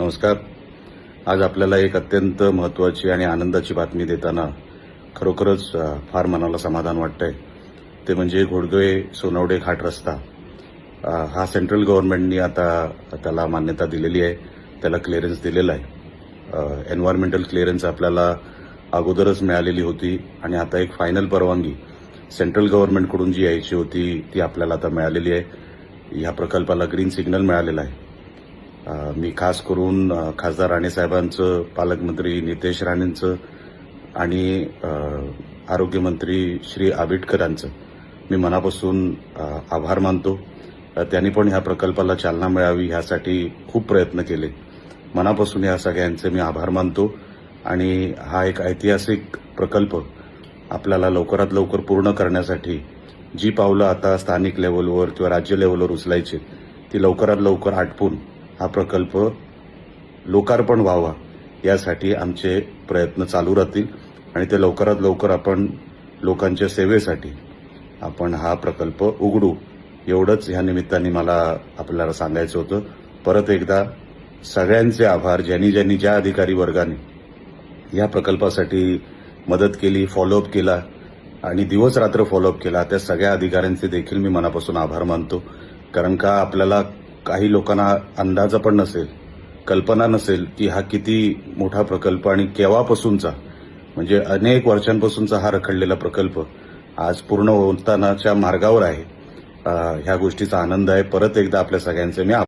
नमस्कार. आज आपल्याला एक अत्यंत महत्त्वाची आणि आनंदाची बातमी देताना खरोखरच फार मनाला समाधान वाटतंय. ते म्हणजे घोडगे-सोनवडे घाट रस्ता. हा सेंट्रल गव्हर्नमेंटनी आता त्याला मान्यता दिलेली आहे, त्याला क्लिअरन्स दिलेला आहे. एन्व्हायरमेंटल क्लिअरन्स आपल्याला अगोदरच मिळालेली होती आणि आता एक फायनल परवानगी सेंट्रल गव्हर्नमेंटकडून जी यायची होती ती आपल्याला आता मिळालेली आहे. ह्या प्रकल्पाला ग्रीन सिग्नल मिळालेला आहे. मी खास करून खासदार राणेसाहेबांचं, पालकमंत्री नितेश राणेंचं आणि आरोग्यमंत्री श्री आबिटकरांचं मी मनापासून आभार मानतो. त्यांनी पण ह्या प्रकल्पाला चालना मिळावी ह्यासाठी खूप प्रयत्न केले. मनापासून या सगळ्यांचे मी आभार मानतो आणि हा एक ऐतिहासिक प्रकल्प आपल्याला लवकरात लवकर पूर्ण करण्यासाठी जी पावलं आता स्थानिक लेव्हलवर किंवा राज्य लेव्हलवर उचलायची ती लवकरात लवकर आटपून हा प्रकल्प लोकार्पण व्हावा यासाठी आमचे प्रयत्न चालू राहतील आणि ते लवकरात लवकर आपण लोकांच्या सेवेसाठी आपण हा प्रकल्प उघडू एवढंच ह्या निमित्ताने मला आपल्याला सांगायचं होतं. परत एकदा सगळ्यांचे आभार, ज्यांनी ज्या अधिकारी वर्गाने या प्रकल्पासाठी मदत केली, फॉलोअप केला आणि दिवस रात्र फॉलोअप केला त्या सगळ्या अधिकाऱ्यांचे देखील मी मनापासून आभार मानतो. कारण का आपल्याला काही लोकांना अंदाज पण नसेल, कल्पना नसेल की हा किती मोठा प्रकल्प आणि केव्हापासूनचा म्हणजे अनेक वर्षांपासूनचा हा रखडलेला प्रकल्प आज पूर्ण होतानाच्या मार्गावर आहे. ह्या गोष्टीचा आनंद आहे. परत एकदा आपल्या सगळ्यांचे मी